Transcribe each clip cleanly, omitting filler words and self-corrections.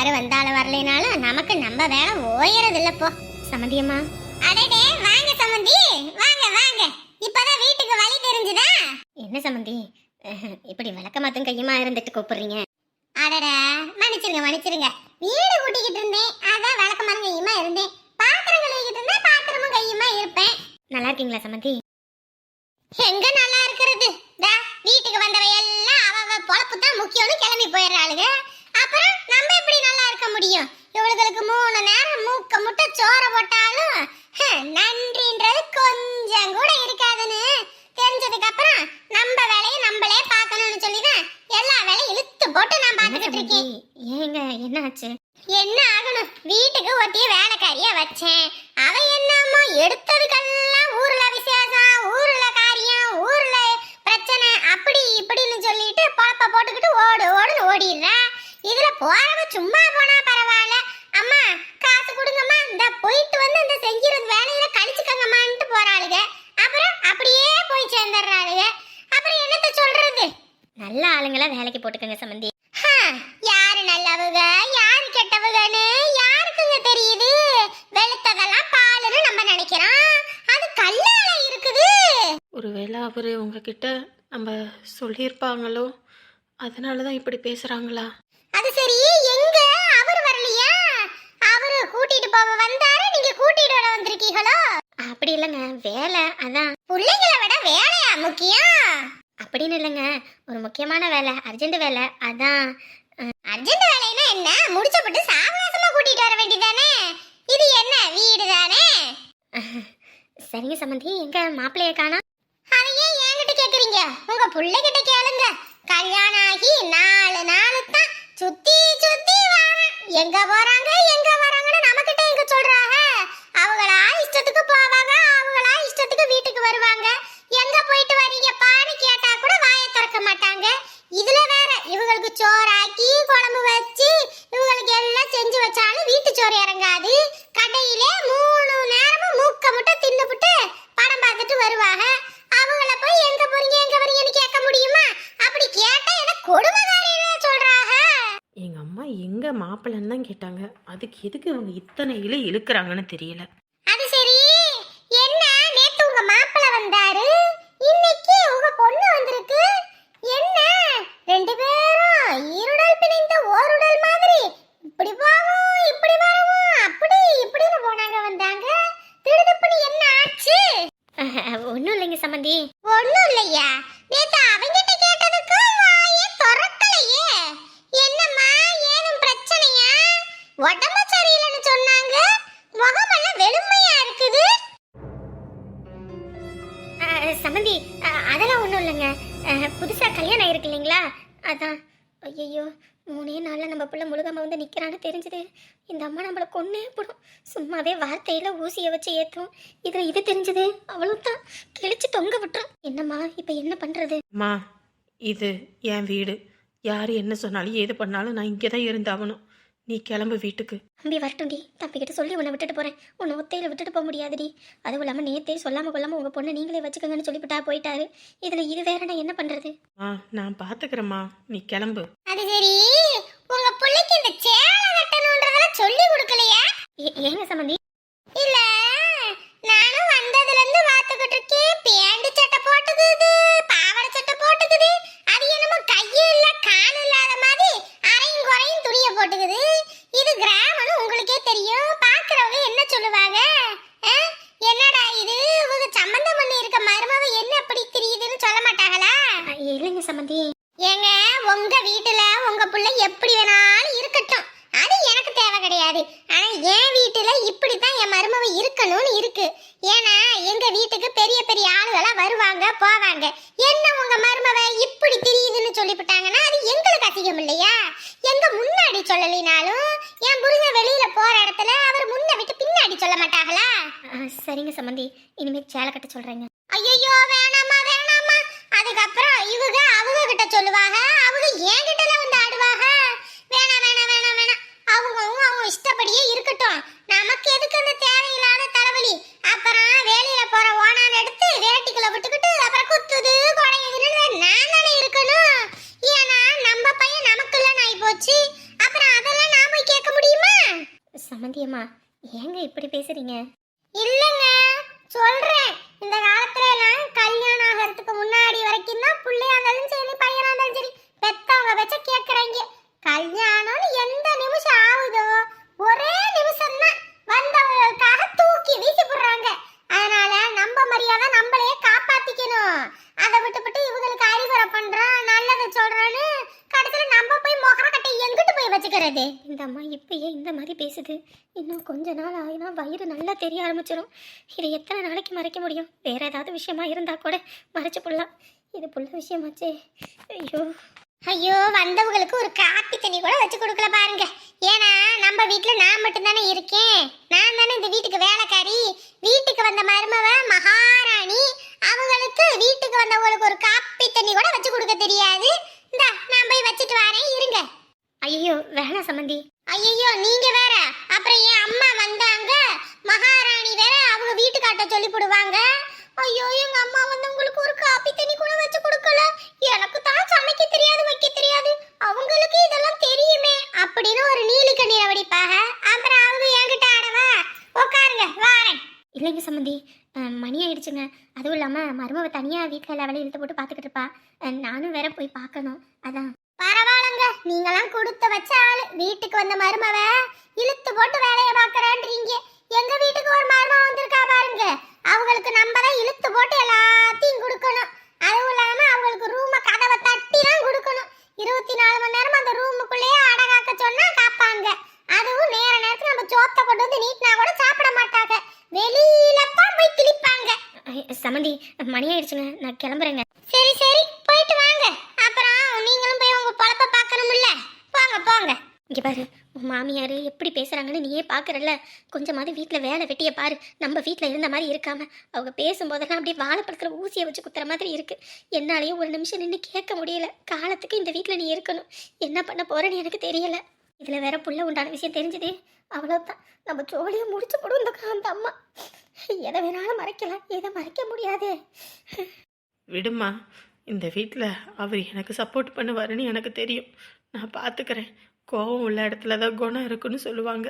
யாரு வந்தாலும் வரலைனாலும் நமக்கு நம்ம வேலை ஓயறது இல்ல போ. சமந்தியம்மா. அடடே வாங்க சமந்தி, வாங்க வாங்க. இப்பதான் வீட்டுக்கு வழி தெரிஞ்சுதா? என்ன சமந்தி இப்படி விளக்கமாத்தும் கையுமா இருந்துட்டு கூப்பிடுறீங்க? அடடா மன்னிச்சிருங்க மன்னிச்சிருங்க. வீடு கூட்டிக்கிட்டு இருந்தேன், அதான் விளக்கமாத்தும் கையுமா இருந்தேன். பாத்திரம் கழுவிக்கிட்டு இருந்தா பாத்திரமும் கையுமா இருப்பேன். நல்லா இருக்கீங்களா சமந்தி? எங்க நல்லா இருக்கிறது, வீட்டுக்கு வந்தவ எல்லாம் அவ பொழப்பு தான் முக்கியம்னு கிளம்பி போயிடுறாளுங்க. அப்புறம் நம்ம எப்படி நல்லா இருக்க முடியும்? இவளுகளுக்கு 3 நேரம் மூக்க முட்டை சோற போட்டாலும் நன்றின்றது கொஞ்சம் கூட இருக்காதுன்னு தெரிஞ்சதுக்கு அப்புறம் நம்ம வேலையை நம்மளே பார்க்கணும்னு சொல்லிதான் எல்லா வேலையும் இழுத்து போட்டு நான் பார்த்துக்கிட்டு இருக்கேன். ஏங்க என்ன ஆச்சு? என்ன ஆகணும், வீட்டுக்கு ஒட்டிய வேலைக்காரியா வச்சேன். அவ என்னமோ எடுத்ததுக்கெல்லாம் ஊர்ல விசேஷம், ஊர்ல காரியம், ஊர்ல பிரச்சனை அப்படி இப்படின்னு சொல்லிட்டு பொழப்ப போட்டுக்கிட்டு ஓடு ஓடுன்னு ஓடிடுறா. இதுல போறவ சும்மா போனா பரவாயில்ல, அம்மா காசு கொடுங்கம்மா, இந்த போயிட்டு வந்து இந்த செஞ்சிருந்த வேலையில கழிச்சுக்கங்கம்மான்ட்டு போறாளுங்க. அப்புறம் அப்படியே போய் சேர்ந்துடுறாளுங்க. அப்புறம் என்னத்த சொல்றது? நல்ல ஆளுங்களா வேலைக்கு போட்டுக்கங்க சமந்தி. யாரு நல்லவங்க யாரு கெட்டவங்கன்னு யாருக்குங்க தெரியுது? வெளுத்ததெல்லாம் பாலுன்னு நம்ம நினைக்கிறோம், அது கல்லால இருக்குது. ஒருவேளை அவரு உங்ககிட்ட நம்ம சொல்லியிருப்பாங்களோ, அதனாலதான் இப்படி பேசுறாங்களா? அது சரி, எங்க அவர் வரலையா? அவரு கூட்டிட்டு போக வந்தாரு, நீங்க கூட்டிட்டு வர வந்திருக்கீங்களோ? அப்படி இல்லைங்க, வேலை அதான். பிள்ளைங்களை விட வேலையா முக்கியம்? அப்படின்னு இல்லைங்க, ஒரு முக்கியமான வேலை, அர்ஜென்ட் வேலை அதான். அர்ஜென்ட் வேலைன்னா என்ன, முடிச்சப்பட்டு சாவகாசமா கூட்டிட்டு வர வேண்டியதானே? இது என்ன வீடு தானே? சரிங்க சம்பந்தி, எங்க மாப்பிள்ளைய காணோம்? அதையே என்கிட்ட கேக்குறீங்க? உங்க பிள்ளைகிட்ட கேளுங்க. கல்யாணம் ஆகி 4 நாள் தான் சுத்தி சுத்தி வராங்க. எங்க போறாங்க எங்க வராங்கன்னு நமக்கிட்ட எங்க சொல்றாங்க? அவங்களா இஷ்டத்துக்கு போவாங்க, அவங்களா இஷ்டத்துக்கு வீட்டுக்கு வருவாங்க. எங்க போயிட்டு வரீங்க பாரு கேட்டா கூட வாயை திறக்க மாட்டாங்க. இதுல வேற இவங்களுக்கு சோறாக்கி குழம்பு வச்சு இவங்களுக்கு எல்லாம் செஞ்சு வச்சாலும் வீட்டு சோறு இறங்காது. கடையிலே 3 நேரமும் மூக்க முட்டை தின்னுபிட்டு படம் பார்த்துட்டு வருவாங்க. அவங்கள போய் எங்க போறீங்க எங்க வரீங்கன்னு கேட்க முடியுமா? அப்படி கேட்டா என்ன கொடுமைகாரின்னு சொல்றாங்க. எங்க அம்மா எங்க மாப்பிள்ளைன்னு தான் கேட்டாங்க, அதுக்கு எதுக்கு இவங்க இத்தனை இழுக்கிறாங்கன்னு தெரியல. அது சரி, என்ன நேத்து உங்க மாப்பிள்ளை வந்தாரு, இன்னைக்கு உங்க பொண்ணு வந்திருக்கு. என்ன 2 பேரும் ஈருடல் பிணைந்த ஓருடல் மாதிரி இப்படி போவோம் இப்படி வருவோம் அப்படி இப்படின்னு போனாங்க வந்தாங்க. திடுதுப்புன்னு என்ன ஆச்சு? ஒண்ணும் இல்லைங்க சம்பந்தி. ஒண்ணும் இல்லையா? நேத்து அவங்கிட்ட கேட்டதுக்கு வாயே திறக்கலையே. என்னம்மா ஏதும் பிரச்சனையா? உடம்பு சரியில்லைன்னு சொன்னாங்க, முகமெல்லாம் வெளுமையா இருக்குது. சம்பந்தி அதெல்லாம் ஒன்றும் இல்லைங்க, புதுசாக கல்யாணம் ஆயிருக்கு இல்லைங்களா, அதான். ஐயோ 3 நாளில் நம்ம பிள்ளை முழுகாம வந்து நிற்கிறான்னு தெரிஞ்சுது. இந்த அம்மா நம்மளை கொன்னே போடும். சும்மாவே வார்த்தையில் ஊசியை வச்சு ஏற்றும். இதில் இது தெரிஞ்சது அவ்வளோதான், கிழிச்சு தொங்க விட்டுரும். என்னம்மா இப்போ என்ன பண்ணுறது? அம்மா இது என் வீடு, யார் என்ன சொன்னாலும் ஏது பண்ணாலும் நான் இங்கே தான் இருந்தாகணும். நீ கிளம்பு வீட்டுக்கு. தம்பி வரட்டும்டி, தம்பிக்கிட்ட சொல்லி உன்னை விட்டுட்டு போகிறேன். உன்னை ஒத்தையில் விட்டுட்டு போக முடியாதுடி. அதுவும் இல்லாமல் நேற்றே சொல்லாமல் கொள்ளாமல் உங்கள் பொண்ணை நீங்களே வச்சுக்கோங்கன்னு சொல்லிவிட்டா போயிட்டாரு. இதில் இது வேற நான் என்ன பண்ணுறது? நான் பார்த்துக்கிறேம்மா, நீ கிளம்பு. அது சரி, உங்கள் பிள்ளைக்கு இந்த சேலை கட்டணுன்றதெல்லாம் சொல்லி கொடுக்கலையா? ஏங்க சம்பந்தி? இல்ல, நானும் வந்ததுலேருந்து பார்த்துக்கிட்டு இருக்கேன். பேண்ட் சட்டை போட்டுக்குது, பாவாடை சட்டை போட்டுக்குது. அது என்னமோ கையே இல்லை கால் இல்லாத மாதிரி அரையும் குறையும் துணியை போட்டுக்குது. இது கிராமம்னு உங்களுக்கே தெரியும், பார்க்குறவங்க என்ன சொல்லுவாங்க? என்னடா இது, உங்க சம்பந்தம் பண்ணி இருக்க மருமவ என்ன அப்படி தெரியுதுன்னு சொல்ல மாட்டாங்களா? இல்லைங்க சம்பந்தி. ஏங்க உங்க வீட்டுல உங்க பிள்ளை எப்படி வேணாலும் இருக்கட்டும், அது எனக்கு தேவை கிடையாது. ஆனா என் வீட்டுல இப்படித்தான் என் மருமவ இருக்கணும்னு இருக்கு. ஏன்னா எங்க வீட்டுக்கு பெரிய பெரிய ஆளுகளா வருவாங்க போவாங்க. என்ன உங்க மருமவ இப்படி தெரியுதுன்னு சொல்லிவிட்டாங்கன்னா அது எங்களுக்கு அசிங்கம் இல்லையா? எங்க முன்னாடி சொல்லலினாலும் என் புருஷன் வெளியில போற இடத்துல அவர் முன்ன விட்டு பின்னாடி சொல்ல மாட்டாங்களா? சரிங்க சம்பந்தி, இனிமே சேலை கட்ட சொல்றேங்க. ஐயோ வேணாமா வேணாமா, அதுக்கப்புறம் இவங்க அவங்க கிட்ட சொல்லுவாங்க, அவங்க என் கிட்ட வந்து ஆடுவாங்க. வேணாம் வேணாம் வேணாம் வேணாம், அவங்க இஷ்டப்படியே இருக்கட்டும். நமக்கு எதுக்கு அந்த தேவையில்லாத தலைவலி? அப்புறம் வேலையில போற ஓனான் எடுத்து வேட்டிக்குள்ள விட்டுக்கிட்டு அப்புறம் குத்துது குறையுதுன்னு நான் தானே இருக்கணும். ஏன்னா நம்ம பையன் நமக்குள்ள நாய் போச்சு. அப்புறம் அதெல்லாம் நாம சம்மந்தியம்மா ஏங்க இப்படி பேசுறீங்க? இல்லைங்க, சொல்றேன். இந்த காலத்துல எல்லாம் கல்யாணம் ஆகிறதுக்கு முன்னாடி வரைக்கும் தான் பிள்ளையா இருந்தாலும் சரி பையனா இருந்தாலும் சரி பெத்தவங்க வச்ச கேட்குறாங்க. கல்யாணம்னு எந்த நிமிஷம் ஆகுதோ ஒரே நிமிஷம் தான் வந்தவங்களுக்காக தூக்கி வீசி போடுறாங்க. அதனால நம்ம மரியாதை நம்மளே காப்பாத்திக்கணும். அதை விட்டுவிட்டு இவங்களுக்கு அறிவுரை பண்றோம் நல்லதை சொல்றோன்னு கடைசியில் நம்ம போய் முகரக்கட்டை எங்கிட்டு போய் வச்சுக்கிறது? இந்த அம்மா இப்பயே இந்த மாதிரி பேசுது. இன்னும் கொஞ்ச நாள் ஆகினா வயிறு நல்லா தெரிய ஆரம்பிச்சிடும். இது எத்தனை நாளைக்கு மறைக்க முடியும்? வேற ஏதாவது விஷயமா இருந்தா கூட மறைச்சு போடலாம். இது புள்ள விஷயமாச்சே. ஐயோ ஐயோ, வந்தவங்களுக்கு ஒரு காப்பி தண்ணி கூட வச்சு கொடுக்கல பாருங்க. ஏன்னா நம்ம வீட்டுல நான் மட்டும் தானே இருக்கேன். நான் தானே இந்த வீட்டுக்கு வேலைக்காரி. வீட்டுக்கு வந்த மருமவ மகாராணி. அவங்களுக்கு வீட்டுக்கு வந்தவங்களுக்கு ஒரு காப்பி தண்ணி கூட வச்சு கொடுக்க தெரியாது. இந்த நான் போய் வச்சுட்டு வரேன் இருங்க. ஐயோ வேணாம் சம்மந்தி. ஐயோ நீங்க வேற. அப்புறம் என் அம்மா வந்தாங்க மகாராணி வேற அவங்க வீட்டுக்காட்ட சொல்லி போடுவாங்க. ஐயோ எங்க அம்மா வந்து உங்களுக்கு ஒரு காப்பி தண்ணி கூட வச்சு கொடுக்கல. எனக்கு தான் சமைக்க தெரியாது வைக்க தெரியாது, அவங்களுக்கு இதெல்லாம் தெரியுமே அப்படின்னு ஒரு நீலி கண்ணீரை வடிப்பாக. அப்புறம் அவங்க என்கிட்ட ஆடவா உட்காருங்க வாரேன். இல்லைங்க சம்மந்தி, மணி ஆயிடுச்சுங்க. அதுவும் இல்லாமல் மருமவை தனியாக வீட்டில் எல்லா வேலையும் இழுத்து போட்டு பார்த்துக்கிட்டு இருப்பா. நானும் வேற போய் பார்க்கணும். அதான் பரவாயில்லங்க, நீங்களாம் கொடுத்து வச்ச ஆளு. வீட்டுக்கு வந்த மருமவை இழுத்து போட்டு வேலையை பார்க்கறான்றீங்க. எங்க வீட்டுக்கு ஒரு மருமவை வந்திருக்கா பாருங்க, அவங்களுக்கு நம்ம தான் இழுத்து போட்டு எல்லாத்தையும் கொடுக்கணும். அதுவும் இல்லாம அவங்களுக்கு ரூமை கதவை தட்டி தான் கொடுக்கணும். 24 மணி நேரம் அந்த ரூமுக்குள்ளேயே அடகாக்க சொன்னா காப்பாங்க. அதுவும் நேர நேரத்துக்கு நம்ம சோத்தை கொண்டு வந்து நீட்டினா கூட சாப்பிட மாட்டாங்க. வெளியில தான் போய் கிளிப்பாங்க. சமந்தி மணி ஆயிடுச்சுங்க, நான் கிளம்புறேங்க. சரி சரி போயிட்டு வாங்க. அப்புறம் நீங்களும் போய் உங்க பொழப்ப பார்க்கணும்ல. போங்க போங்க. இங்க பாரு, உன் மாமியார் எப்படி பேசுறாங்கன்னு நீயே பாக்குறல்ல. கொஞ்சமாவது வீட்டில் வேலை வெட்டியை பாரு. நம்ம வீட்டில் இருந்த மாதிரி இருக்காம அவங்க பேசும்போதெல்லாம் அப்படியே வாழைப்பழத்தில் ஊசியை வச்சு குத்துற மாதிரி இருக்கு. என்னாலேயும் ஒரு நிமிஷம் நின்று கேட்க முடியல. காலத்துக்கு இந்த வீட்டில் நீ இருக்கணும். என்ன பண்ண போறேன்னு எனக்கு தெரியல. இதில் வேற புள்ள உண்டான விஷயம் தெரிஞ்சதே அவ்வளோதான். நம்ம ஜோலியை முடிச்சு போடும் அந்த அம்மா. எதை வேணாலும் மறைக்கலாம், எதை மறைக்க முடியாதே. விடுமா, இந்த வீட்டில் அவர் எனக்கு சப்போர்ட் பண்ணுவாருன்னு எனக்கு தெரியும். நான் பார்த்துக்கிறேன். கோவம் உள்ள இடத்துல தான் குணம் இருக்குன்னு சொல்லுவாங்க.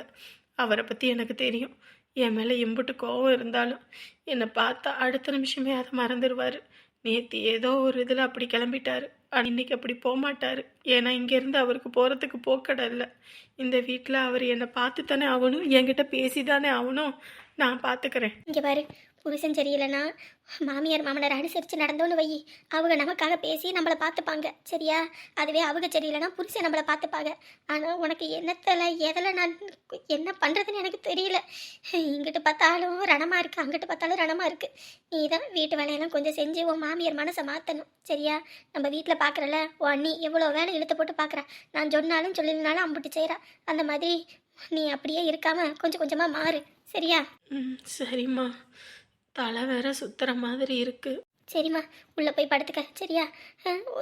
அவரை பற்றி எனக்கு தெரியும். என் மேலே எம்புட்டு கோவம் இருந்தாலும் என்னை பார்த்தா அடுத்த நிமிஷமே அதை மறந்துடுவார். நேற்று ஏதோ ஒரு இதில் அப்படி கிளம்பிட்டாரு. இன்னைக்கு அப்படி போகமாட்டார். ஏன்னா இங்கேருந்து அவருக்கு போகிறதுக்கு போக்கடை இல்லை. இந்த வீட்டில் அவர் என்னை பார்த்து தானே ஆகணும், என்கிட்ட பேசி தானே ஆகணும். நான் பார்த்துக்கிறேன். இங்கே பாரு, புருஷன் சரியில்லைன்னா மாமியார் மாமனார் அனுசரித்து நடந்தோன்னு வை. அவங்க நமக்காக பேசி நம்மளை பார்த்துப்பாங்க சரியா? அதுவே அவங்க சரியில்லைன்னா புருஷன் நம்மளை பார்த்துப்பாங்க. ஆனால் உனக்கு என்னத்தில் எதில் நான் என்ன பண்ணுறதுன்னு எனக்கு தெரியல. இங்கிட்டு பார்த்தாலும் ரணமாக இருக்குது, அங்கிட்டு பார்த்தாலும் ரணமாக இருக்குது. நீ தான் வீட்டு வேலையெல்லாம் கொஞ்சம் செஞ்சு உன் மாமியார் மனசை மாற்றணும் சரியா? நம்ம வீட்டில் பார்க்குறல உன் அண்ணி எவ்வளோ வேலை இழுத்து போட்டு பார்க்குறா. நான் சொன்னாலும் சொல்லலைனாலும் அம்பிட்டு செய்கிறா. அந்த மாதிரி நீ அப்படியே இருக்காம கொஞ்சம் கொஞ்சமாக மாறு சரியா? சரிம்மா, தலை வேற சுத்துற மாதிரி இருக்கு. சரிம்மா, உள்ளே போய் படுத்துக்க சரியா?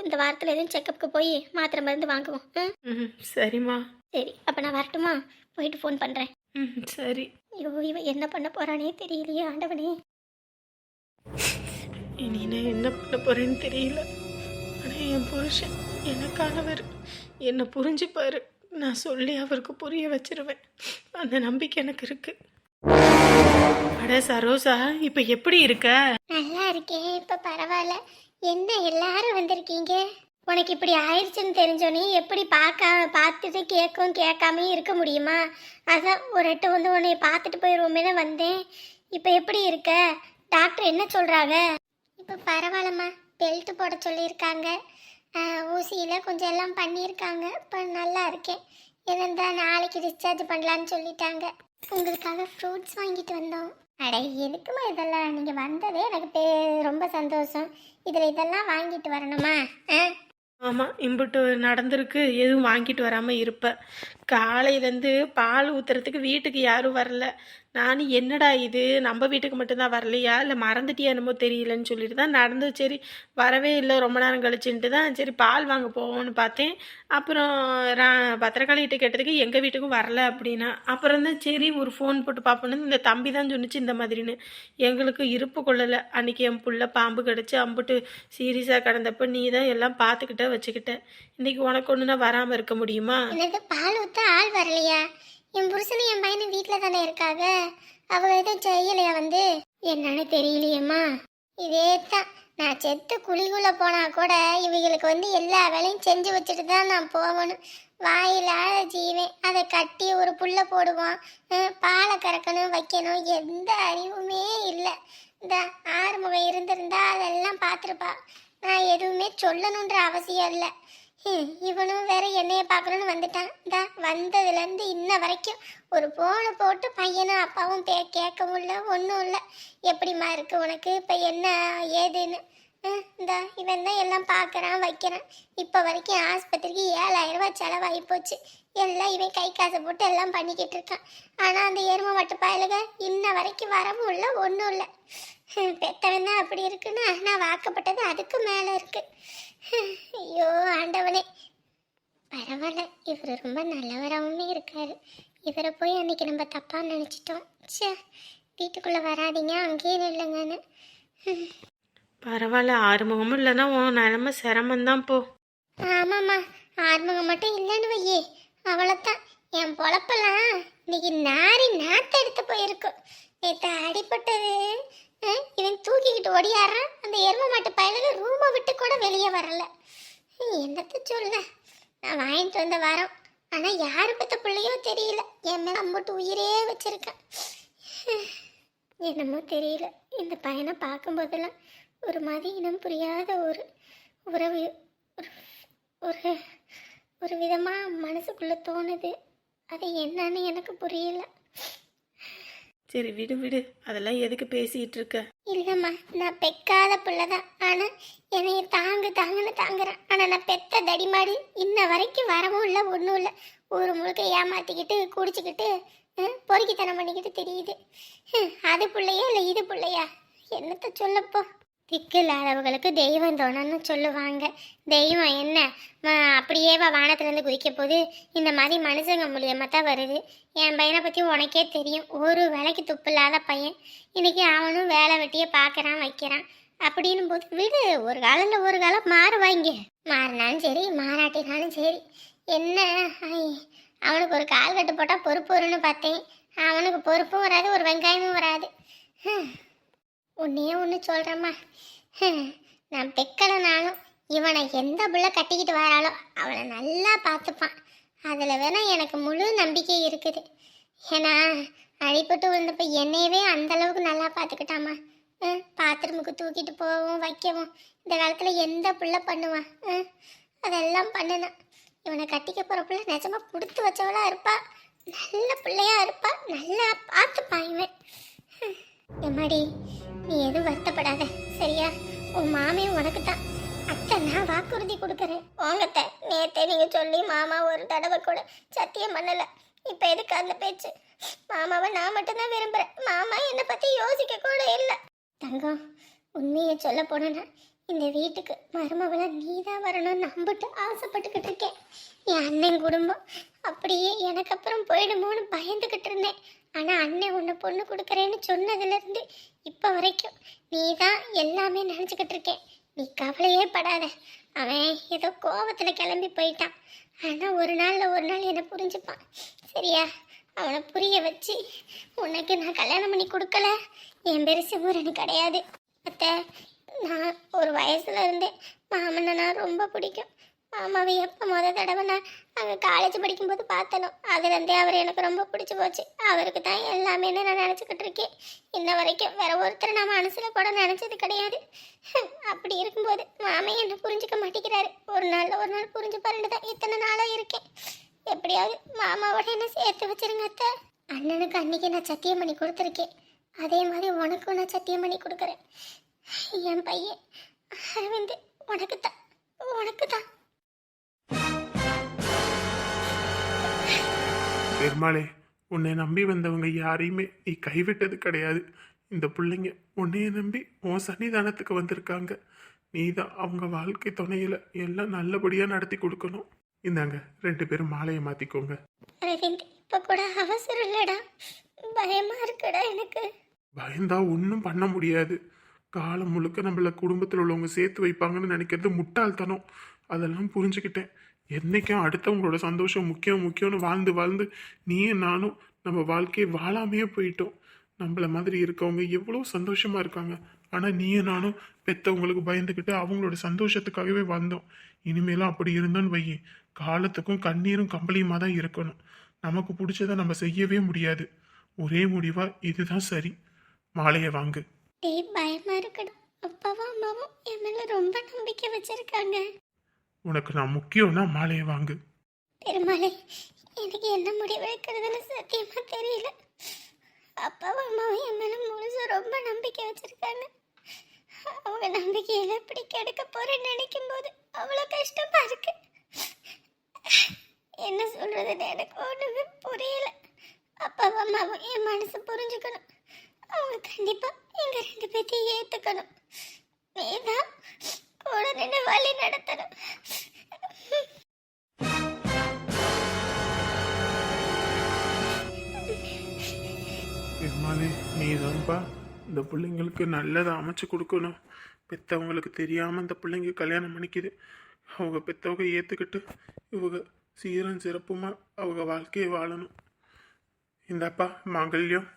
இந்த வாரத்தில் எதுவும் செக்கப்புக்கு போய் மாத்திரை மருந்து வாங்குவோம். சரிம்மா. சரி, அப்போ நான் வரட்டுமா? போயிட்டு ஃபோன் பண்ணுறேன். சரி. ஐயோ இவன் என்ன பண்ண போகிறானே தெரியலையே ஆண்டவனே. இனி நான் என்ன பண்ண போறேன்னு தெரியல. ஆனால் என் புருஷன் எனக்கானவர், என்னை புரிஞ்சுப்பாரு. நான் சொல்லி அவருக்கு புரிய வச்சிருவேன். அந்த நம்பிக்கை எனக்கு இருக்கு. அட சரோசா, இப்ப எப்படி இருக்க? நல்லா இருக்கேன், இப்போ பரவாயில்ல. என்ன எல்லாரும் வந்திருக்கீங்க? உனக்கு இப்படி ஆயிடுச்சுன்னு தெரிஞ்சோன்னே எப்படி பார்த்துட்டு கேட்காம இருக்க முடியுமா? அதான் ஒரு எட்டு வந்து உன்னை பார்த்துட்டு போயிடுவோமே தான் வந்தேன். இப்போ எப்படி இருக்க? டாக்டர் என்ன சொல்கிறாங்க? இப்போ பரவாயில்லம்மா, பெல்ட் போட சொல்லியிருக்காங்க. ஊசியில் கொஞ்சம் எல்லாம் பண்ணியிருக்காங்க. இப்போ நல்லா இருக்கேன். இருந்தால் நாளைக்கு டிஸ்சார்ஜ் பண்ணலான்னு சொல்லிட்டாங்க. உங்களுக்காக ஃப்ரூட்ஸ் வாங்கிட்டு வந்தோம். அட எதுக்குமா இதெல்லாம்? நீங்கள் வந்ததே எனக்கு ரொம்ப சந்தோஷம். இதில் இதெல்லாம் வாங்கிட்டு வரணுமா? ஆமாம், இம்புட்டு நடந்திருக்கு. எதுவும் வாங்கிட்டு வராமல் இருப்பேன். காலையிலேருந்து பால் ஊற்றுறதுக்கு வீட்டுக்கு யாரும் வரல. நான் என்னடா இது, நம்ம வீட்டுக்கு மட்டும்தான் வரலையா, இல்லை மறந்துட்டியா என்னமோ தெரியலன்னு சொல்லிட்டு தான் நடந்து. சரி வரவே இல்லை ரொம்ப நேரம் கழிச்சுன்ட்டு தான் சரி பால் வாங்க போவோம்னு பார்த்தேன். அப்புறம் பத்திரக்காளிகிட்ட கேட்டதுக்கு எங்கள் வீட்டுக்கும் வரல அப்படின்னா, அப்புறம் தான் சரி ஒரு ஃபோன் போட்டு பார்ப்போன்னு இந்த தம்பி தான் சொன்னிச்சு இந்த மாதிரின்னு. எங்களுக்கு இருப்பு கொள்ளலை. அன்றைக்கி என் புள்ள பாம்பு கிடச்சி அம்புட்டு சீரியஸாக கிடந்தப்போ நீ தான் எல்லாம் பார்த்துக்கிட்ட வச்சுக்கிட்டேன். இன்றைக்கி உனக்கு ஒன்றுனா வராமல் இருக்க முடியுமா? எனக்கு பால் ஊற்ற ஆள் வரலையா? என் புருஷனும் என் பையனும் வீட்டில் செத்து குழிக்குள்ள போனா கூட இவங்களுக்கு வந்து எல்லா வேலையும் செஞ்சு வச்சுட்டு தான் நான் போகணும். வாயில்லாத ஜீவன், அதை கட்டி ஒரு புல்ல போடுவான், பாலை கறக்கணும் வைக்கணும், எந்த அறிவுமே இல்லை. இந்த ஆறுமுகம் இருந்திருந்தா அதெல்லாம் பார்த்துருப்பா. நான் எதுவுமே சொல்லணுன்ற அவசியம் இல்லை. இவனும் வேற என்னைய பார்க்கணும்னு வந்துட்டான். இந்த வந்ததுலேருந்து இன்ன வரைக்கும் ஒரு போனை போட்டு பையனும் அப்பாவும் கேட்கவும் இல்லை, ஒன்றும் இல்லை. எப்படிம்மா இருக்கு உனக்கு, இப்போ என்ன ஏதுன்னு. இந்த இவன் தான் எல்லாம் பார்க்குறான் வைக்கிறான். இப்போ வரைக்கும் ஆஸ்பத்திரிக்கு 7,000 ரூபாய் செலவாகி போச்சு. எல்லாம் இவன் கை காசை போட்டு எல்லாம் பண்ணிக்கிட்டு இருக்கான். ஆனால் அந்த எருமை மட்டு பயலுக இன்ன வரைக்கும் வரவும் இல்லை, ஒன்றும் இல்லை. பெத்தவன் தான் அப்படி இருக்குன்னா நான் வாக்கப்பட்டது அதுக்கு மேலே இருக்கு. ஐயோ ஆண்டவனே, பரவாயில்ல, இவர் ரொம்ப நல்லவராகவுமே இருக்காரு. இவரை போய் அன்னைக்கு நம்ம தப்பாக நினச்சிட்டோம். சே, வீட்டுக்குள்ளே வராதிங்க அங்கேயே இல்லைங்கன்னு. பரவாயில்ல, ஆறுமுகமும் இல்லைன்னா உன் நிலமை சிரமந்தான் போ. ஆமாம்மா, ஆறுமுகம் மட்டும் இல்லைன்னு வையே, அவ்வளோத்தான் என் பொழப்பெல்லாம் இன்னைக்கு நாத்த எடுத்து போயிருக்கும். நேற்று அடிப்பட்டது இவன் தூக்கிக்கிட்டு ஓடியாடுறான். அந்த எருமை மாட்டு பயலுக்கு ரூமை விட்டு கூட வெளியே வரல. என்னத்த சொல்ல, நான் வாங்கிட்டு வந்த வரோம். ஆனால் யாரு பத்த பிள்ளையோ தெரியல, என் மேலே அம்பட்டு உயிரே வச்சிருக்கேன். என்னமோ தெரியல, இந்த பையனை பார்க்கும்போதெல்லாம் ஒரு மாதிரி இனம் புரியாத ஒரு உறவு, ஒரு ஒரு விதமாக மனசுக்குள்ளே தோணுது. அது என்னன்னு எனக்கு புரியல. சரி விடு விடு, அதெல்லாம் எதுக்கு பேசிகிட்டு இருக்க? இல்லைம்மா, நான் பெக்காத பிள்ளை தான். ஆனால் என்னைய தாங்குன்னு தாங்குறேன். ஆனால் நான் பெத்த தடிமாடு இன்ன வரைக்கும் வரவும் இல்லை, ஒன்றும் இல்லை. ஊர் முழுக்க ஏமாற்றிக்கிட்டு குடிச்சிக்கிட்டு பொறுக்கித்தனம் பண்ணிக்கிட்டு தெரியுது. அது பிள்ளையா இல்லை இது பிள்ளையா, என்னத்த சொல்லப்போ. திக்கு இல்லாதவங்களுக்கு தெய்வம் தோணுன்னு சொல்லுவாங்க. தெய்வம் என்ன அப்படியேவா வானத்துலேருந்து குதிக்க போது? இந்த மாதிரி மனுஷங்க மூலியமாக தான் வருது. என் பையனை பற்றி உனக்கே தெரியும், ஒரு வேலைக்கு துப்பு இல்லாத பையன். இன்னைக்கு அவனும் வேலை வெட்டியே பார்க்குறான் வைக்கிறான். அப்படின்னு போது விடு, ஒரு காலம் ஒரு காலம் மாறுவாங்க. மாறினாலும் சரி மாறாட்டினாலும் சரி. என்ன அவனுக்கு ஒரு கால் கட்டு போட்டால் பொறுப்புன்னு பார்த்தேன். அவனுக்கு பொறுப்பும் வராது, ஒரு வெங்காயமும் வராது. ஒன்னே ஒன்று சொல்கிறேம்மா, நான் பெக்கலைனாலும் இவனை எந்த புள்ள கட்டிக்கிட்டு வராளோ அவளை நல்லா பார்த்துப்பான். அதில் வேணா எனக்கு முழு நம்பிக்கை இருக்குது. ஏன்னா அடிபட்டு விழுந்தப்ப என்னையவே அந்தளவுக்கு நல்லா பார்த்துக்கிட்டாமா. பாத்ரூமுக்கு தூக்கிட்டு போகவும் வைக்கவும் இந்த காலத்தில் எந்த புள்ள பண்ணுவான்? அதெல்லாம் பண்ணுனான். இவனை கட்டிக்க போகிற பிள்ளை நிஜமாக கொடுத்து வச்சவளா இருப்பா, நல்ல பிள்ளையா இருப்பா, நல்லா பார்த்துப்பான் இவன். எம்மாடி, நீ எதுவும் வருத்தப்படாத சரியா? உன் மாமியும் உனக்கு தான். அத்தை நான் வாக்குறுதி கொடுக்குறேன். உங்கத்த நேத்தே நீங்கள் சொல்லி மாமா ஒரு தடவை கூட சத்தியம் பண்ணலை. இப்போ எதுக்கு அந்த பேச்சு? மாமாவை நான் மட்டும்தான் விரும்புகிறேன். மாமா என்னை பற்றி யோசிக்க கூட இல்லை. தங்கம், உண்மையை சொல்ல போனேன்னா இந்த வீட்டுக்கு மருமவளை நீ தான் வரணும்னு நம்பிட்டு ஆசைப்பட்டுக்கிட்டு இருக்கேன். என் அண்ணன் குடும்பம் அப்படியே எனக்கு அப்புறம் போயிடுமோன்னு பயந்துக்கிட்டு இருந்தேன். ஆனால் அண்ணன் உன்னை பொண்ணு கொடுக்குறேன்னு சொன்னதுலேருந்து இப்போ வரைக்கும் நீ தான் எல்லாமே நினச்சிக்கிட்டு இருக்கேன். நீ கவலையே படாத. அவன் ஏதோ கோபத்தில் கிளம்பி போயிட்டான். ஆனால் ஒரு நாள் என்னை புரிஞ்சுப்பான் சரியா? அவனை புரிய வச்சு உனக்கு நான் கல்யாணம் பண்ணி கொடுக்கல என் பெருசு ஊரனு கிடையாது. அத்தை, நான் ஒரு வயசுல இருந்தே மாமனை நான் ரொம்ப பிடிக்கும். மாமாவை எப்போ தடவை நான் அங்கே காலேஜ் படிக்கும்போது பார்த்தனோ அதுலேருந்தே அவர் எனக்கு ரொம்ப பிடிச்சி போச்சு. அவருக்கு தான் எல்லாமே நான் நினச்சிக்கிட்டு இருக்கேன். இன்ன வரைக்கும் வேற ஒருத்தர் நான் மனசில் கூட நினச்சது கிடையாது. அப்படி இருக்கும்போது மாமே என்னை புரிஞ்சுக்க மாட்டேங்கிறாரு. ஒரு நாள் புரிஞ்சு பாருன்னு தான் இத்தனை நாளாக இருக்கேன். எப்படியாவது மாமாவோட என்ன சேர்த்து வச்சிருங்க அத்தை. அண்ணனுக்கு அன்னைக்கு நான் சத்தியம் பண்ணி கொடுத்துருக்கேன். அதே மாதிரி உனக்கும் நான் சத்தியம் பண்ணி கொடுக்குறேன். என் பையன் அரவிந்த் உனக்கு தான். பெருமாளே, உன்னை நம்பி வந்தவங்க யாரையுமே நீ கைவிட்டது கிடையாது. இந்த பிள்ளைங்க உன்னைய நம்பி உன் சன்னிதானத்துக்கு வந்திருக்காங்க. நீ தான் அவங்க வாழ்க்கை துணையில எல்லாம் நல்லபடியாக நடத்தி கொடுக்கணும். இந்தாங்க 2 பேரும் மாலையை மாற்றிக்கோங்க. அரவிந்த், இப்போ கூட அவசரம் இல்லைடா, பயமா இருக்குடா எனக்கு. பயந்தா ஒன்றும் பண்ண முடியாது. காலம் முழுக்க நம்மள குடும்பத்தில் உள்ளவங்க சேர்த்து வைப்பாங்கன்னு நினைக்கிறது முட்டாள்தனம். அதெல்லாம் புரிஞ்சுக்கிட்டேன். என்றைக்கும் அடுத்தவங்களோட சந்தோஷம் முக்கியம்னு வாழ்ந்து நீயும் நானும் நம்ம வாழ்க்கையை வாழாமையே போயிட்டோம். நம்மள மாதிரி இருக்கவங்க எவ்வளோ சந்தோஷமாக இருக்காங்க. ஆனால் நீயும் நானும் பெத்தவங்களுக்கு பயந்துக்கிட்டு அவங்களோட சந்தோஷத்துக்காகவே வந்தோம். இனிமேலும் அப்படி இருந்தோன்னு வையி, காலத்துக்கும் கண்ணீரும் கம்பளியுமா தான் இருக்கணும். நமக்கு பிடிச்சதை நம்ம செய்யவே முடியாது. ஒரே முடிவா இதுதான் சரி. மாலையை வாங்கு. டேய் பயமா இருக்குடா. அப்பாவும் அம்மாவும் என் மேல ரொம்ப நம்பிக்கை வச்சிருக்காங்க. உனக்கு நான் முக்கியம்னா மாலையை வாங்கு. பெருமாளே, எனக்கு என்ன முடிவு எடுக்கிறதுன்னு சத்தியமா தெரியல. அப்பாவும் அம்மாவும் என் மேல முழுசா ரொம்ப நம்பிக்கை வச்சிருக்காங்க. அவங்க நம்பிக்கையில இப்படி கெடுக்க போறேன்னு நினைக்கும் போது அவ்வளோ கஷ்டமா இருக்கு. என்ன சொல்றதுன்னு எனக்கு ஒண்ணுமே புரியல. அப்பாவும் அம்மாவும் என் மனசு புரிஞ்சுக்கணும். அவங்க கண்டிப்பா எங்க 2 பேத்தையும் ஏத்துக்கணும். நீதான் கூட நின்று வழி நடத்தணும். பெருமாளே, நீ தான்ப்பா இந்த பிள்ளைங்களுக்கு நல்லதை அமைச்சு கொடுக்கணும். பெற்றவங்களுக்கு தெரியாமல் இந்த பிள்ளைங்க கல்யாணம் பண்ணிக்குது. அவங்க பெற்றவங்க ஏற்றுக்கிட்டு இவங்க சீரன் சிறப்புமா அவங்க வாழ்க்கையை வாழணும். இந்தாப்பா மாங்கல்யம்.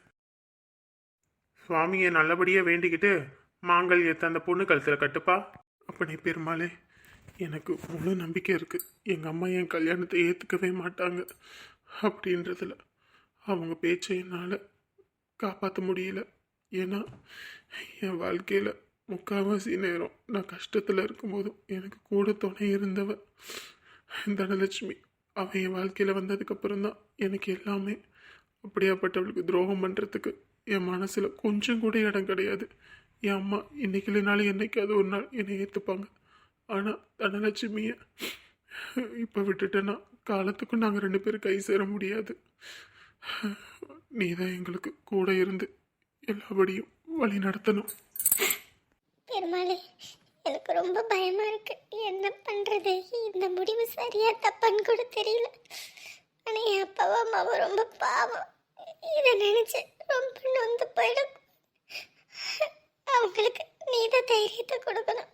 சுவாமியை நல்லபடியாக வேண்டிக்கிட்டு மாங்கல்யத்தை அந்த பொண்ணு கழுத்தில் கட்டுப்பா. அப்படி பெருமாளே, எனக்கு முழு நம்பிக்கை இருக்குது. எங்கள் அம்மா என் கல்யாணத்தை ஏற்றுக்கவே மாட்டாங்க அப்படின்றதுல. அவங்க பேச்சை என்னால் காப்பாற்ற முடியல. ஏன்னா என் வாழ்க்கையில் முக்கால்வாசி நேரம் நான் கஷ்டத்தில் இருக்கும்போதும் எனக்கு கூட துணை இருந்தவ தனலட்சுமி. அவன் என் வாழ்க்கையில் வந்ததுக்கப்புறம் தான் எனக்கு எல்லாமே. அப்படியாப்பட்டவளுக்கு துரோகம் பண்ணுறதுக்கு என் மனசில் கொஞ்சம் கூட இடம் கிடையாது. என் அம்மா இன்னைக்கு இல்லைனாலும் என்னைக்காவது ஒரு நாள் என்னை ஏற்றுப்பாங்க. ஆனால் தனலட்சுமியை இப்போ விட்டுட்டேன்னா காலத்துக்கும் நாங்கள் 2 பேரும் கை சேர முடியாது. நீ தான் எங்களுக்கு கூட இருந்து எல்லாபடியும் வழி நடத்தணும். பெருமாளே, எனக்கு ரொம்ப பயமா இருக்கு. என்ன பண்றது? இந்த முடிவு சரியா தப்பான்னு கூட தெரியல. ஆனா என் அப்பாவும் அம்மாவும் ரொம்ப பாவம். இதை நினைச்சு ரொம்ப நொந்து போயிடும். அவங்களுக்கு நீதான் தைரியத்தை கொடுக்கணும்.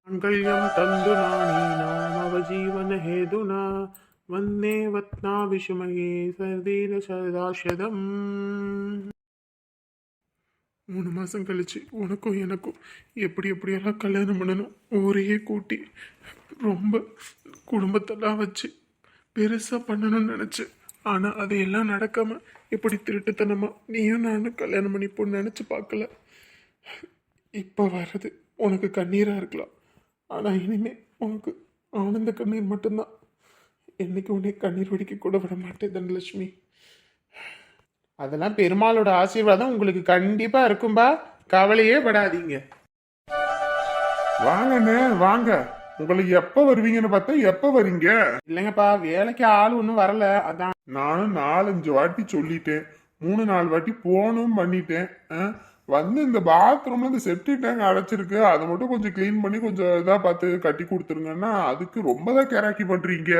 மாங்கல்யம் தந்து நானே நாம ஜீவன ஹேதுனா வந்தே வத்னா விஷமயே சதீர சதாசதம். 3 மாதம் கழிச்சு உனக்கும் எனக்கும் எப்படியெல்லாம் கல்யாணம் பண்ணணும். ஊரையே கூட்டி ரொம்ப குடும்பத்தெல்லாம் வச்சு பெருசாக பண்ணணும்னு நினச்சேன். ஆனால் அதையெல்லாம் நடக்காமல் இப்படி திருட்டுத்தனமாக நீயும் நானும் கல்யாணம் பண்ணிப்போன்னு நினச்சி பார்க்கல. இப்போ வர்றது உனக்கு கண்ணீராக இருக்கலாம். ஆனால் இனிமேல் உனக்கு ஆனந்த கண்ணீர் மட்டும்தான். என்னைக்கு உன்னை கண்ணீர் வடிக்க கூட விட மாட்டேன் தனலட்சுமி. அதெல்லாம் பெருமாளோட ஆசீர்வாதம் உங்களுக்கு கண்டிப்பா இருக்கும்பா, கவலையே படாதீங்க. வாங்கண்ணே வாங்க. உங்களுக்கு எப்ப வருவீங்கன்னு பார்த்தா எப்ப வரீங்க? இல்லைங்கப்பா, வேலைக்கு ஆள் ஒன்றும் வரல, அதான். நானும் 4-5 வாட்டி சொல்லிட்டேன், 3-4 வாட்டி போனும் பண்ணிட்டேன். வந்து இந்த பாத்ரூம்ல இந்த செப்டிக் டேங்க் அடைச்சிருக்கு, அதை மட்டும் கொஞ்சம் க்ளீன் பண்ணி கொஞ்சம் இதா பார்த்து கட்டி கொடுத்துருங்கன்னா அதுக்கு ரொம்ப தான் கேராக்கி பண்றீங்க.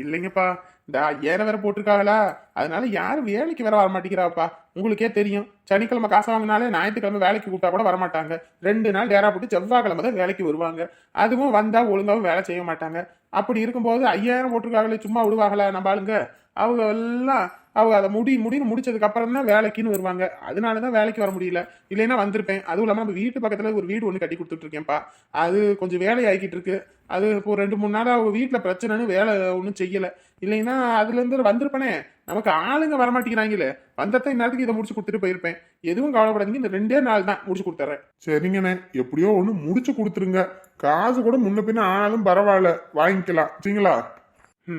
இல்லைங்கப்பா, இந்த 5000 வேற போட்டிருக்காங்களா, அதனால யாரும் வேலைக்கு வேற வரமாட்டேங்கிறாப்பா. உங்களுக்கே தெரியும், சனிக்கிழமை காசு வாங்கினாலே ஞாயிற்றுக்கிழமை வேலைக்கு கூப்பிட்டா கூட வரமாட்டாங்க. 2 நாள் டேரா போட்டு செவ்வாய்க்கிழமை தான் வேலைக்கு வருவாங்க. அதுவும் வந்தா ஒழுங்காவும் வேலை செய்ய மாட்டாங்க. அப்படி இருக்கும்போது 5000 போட்டிருக்காங்களே சும்மா விடுவாங்களா நம்ம ஆளுங்க? அவங்க எல்லாம் அவங்க அதை முடின்னு முடிச்சதுக்கு அப்புறம் தான் வேலைக்குன்னு வருவாங்க. அதனால தான் வேலைக்கு வர முடியல, இல்லைன்னா வந்திருப்பேன். அதுவும் இல்லாமல் நம்ம வீட்டு பக்கத்தில் ஒரு வீடு ஒன்று கட்டி கொடுத்துட்டு இருக்கேன்ப்பா. அது கொஞ்சம் வேலை ஆகிக்கிட்டு இருக்கு. அது இப்போ 2-3 நாளாக அவங்க வீட்டில் பிரச்சனைன்னு வேலை ஒன்றும் செய்யலை. இல்லைன்னா அதுலேருந்து வந்திருப்பேனே. நமக்கு ஆளுங்க வரமாட்டேங்கிறாங்களே, வந்ததான் இந்நேரத்துக்கு இதை முடிச்சு கொடுத்துட்டு போயிருப்பேன். எதுவும் கவலைப்படாதீங்க, இந்த 2 நாள் தான் முடிச்சு கொடுத்துட்றேன். சரிங்கண்ணே, எப்படியோ ஒன்று முடிச்சு கொடுத்துருங்க. காசு கூட முன்ன பின்ன ஆனாலும் பரவாயில்ல, வாங்கிக்கலாம். சரிங்களா?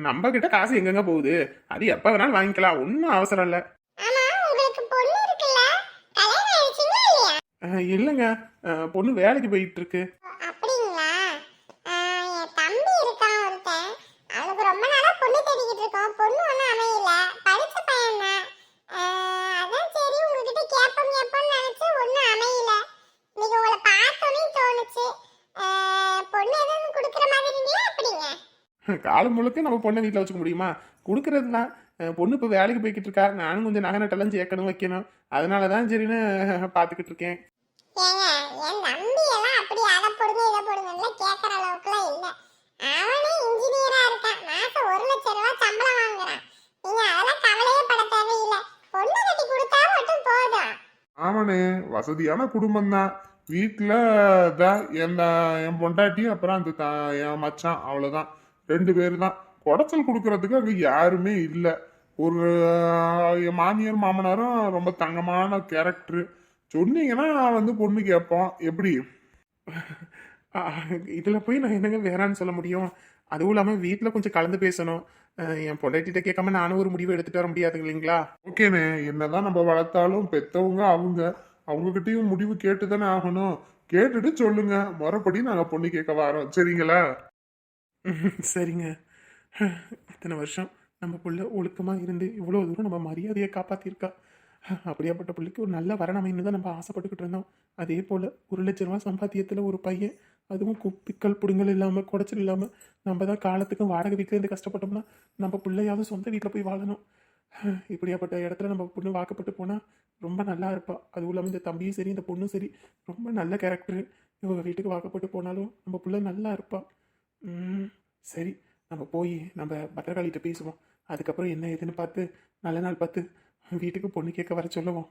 நம்ம கிட்ட காசு எங்கெங்க போகுது, அது எப்ப வேணாலும் வாங்கிக்கலாம், ஒன்றும் அவசரம் இல்லை. ஆமா, உங்களுக்கு பொண்ணு இருக்குல்ல, கல்யாணம் ஆயிடுச்சுங்களா இல்லையா? இல்லைங்க, பொண்ணு வேலைக்கு போயிட்டு இருக்கு. அப்படிங்களா? என் தம்பி இருக்கான் ஒருத்தன், அவனுக்கு ரொம்ப நாளா பொண்ணு தேடிக்கிட்டு இருக்கோம். பொண்ணு ஒன்றும் அமையல, படிச்ச பையன் தான். அதான் சரி உங்ககிட்ட கேட்போம்னு நினைச்சு ஒன்றும் அமையல. இன்னைக்கு உங்களை பார்த்தோன்னே தோணுச்சு. பொண்ணு எதுவும் கொடுக்குற மாதிரி இருந்தீங்களா? அப்படிங்க காலம் முழுக்க நம்ம பொண்ணை வீட்டில் வச்சுக்க முடியுமா? கொடுக்கறது தான். பொண்ணு இப்போ வேலைக்கு போய்கிட்டு இருக்கா, நானும் கொஞ்சம் நகை நட்டெல்லாம் சேர்க்கணும் வைக்கணும். அதனால தான் சரின்னு பார்த்துக்கிட்டு இருக்கேன். ஏங்க, என் தம்பி எல்லாம் அப்படி அதை போடுங்க இதை போடுங்கன்னு கேட்கற அளவுக்குலாம் இல்லை. அவனே இன்ஜினியரா இருக்கான், மாசம் 1 லட்சம் ரூபாய் சம்பளம் வாங்குறான். நீங்க அதெல்லாம் கவலையே பட தேவையில்லை. பொண்ணு கட்டி கொடுத்தா மட்டும் போதும். ஆமாண்ணே, வசதியான குடும்பம் தான். வீட்டுல தான் என் பொண்டாட்டி அப்புறம் அந்த என் மச்சான், அவ்வளவுதான். 2 பேர் தான். குடைச்சல் கொடுக்கறதுக்கு அங்க யாருமே இல்ல. ஒரு என் மாமியார் மாமனாரும் ரொம்ப தங்கமான கேரக்டர். சொன்னீங்கன்னா வந்து பொண்ணு கேட்போம். எப்படி? ஆ, இதுல போய் நான் என்னங்க வேறான்னு சொல்ல முடியும்? அதுவும் இல்லாம வீட்டுல கொஞ்சம் கலந்து பேசணும். என் பொண்டாட்டிட்ட கேட்காம நானும் ஒரு முடிவு எடுத்துட்டு வர முடியாது இல்லைங்களா? ஓகேண்ணே, என்னதான் நம்ம வளர்த்தாலும் பெத்தவங்க அவங்க கிட்டயும் முடிவு கேட்டுதானே ஆகணும். கேட்டுட்டு சொல்லுங்க, முறைப்படி நாங்க பொண்ணு கேட்க வரோம். சரிங்களா? சரிங்க. இத்தனை வருஷம் நம்ம புள்ள ஒழுக்கமா இருந்து இவ்வளோ தூரம் நம்ம மரியாதையை காப்பாத்திருக்கா. அப்படியாப்பட்ட பிள்ளைக்கு ஒரு நல்ல வரணும் தான் நம்ம ஆசைப்பட்டுக்கிட்டு இருந்தோம். அதே போல 1,00,000 சம்பாத்தியத்துல ஒரு பையன், அதுவும் குப்பிக்கல் புடுங்கல் இல்லாம குடைச்சல் இல்லாம நம்ம தான் காலத்துக்கும் வாடகை வீட்டுல இருந்து கஷ்டப்பட்டோம்னா நம்ம பிள்ளையாவது சொந்த வீட்டில் போய் வாழணும். இப்படியாப்பட்ட இடத்துல நம்ம பொண்ணு வாக்கப்பட்டு போனா ரொம்ப நல்லா இருப்பா. அதுவும் இல்லாமல் இந்த தம்பியும் சரி இந்த பொண்ணும் சரி ரொம்ப நல்ல கேரக்டர். இவங்க வீட்டுக்கு வாக்கப்பட்டு போனாலும் நம்ம பிள்ளை நல்லா இருப்பா. சரி, நம்ம போய் நம்ம பத்திரகாளிகிட்ட பேசுவோம். அதுக்கப்புறம் என்ன ஏதுன்னு பார்த்து நல்ல நாள் பார்த்து வீட்டுக்கு பொண்ணு கேட்க வர சொல்லுவோம்.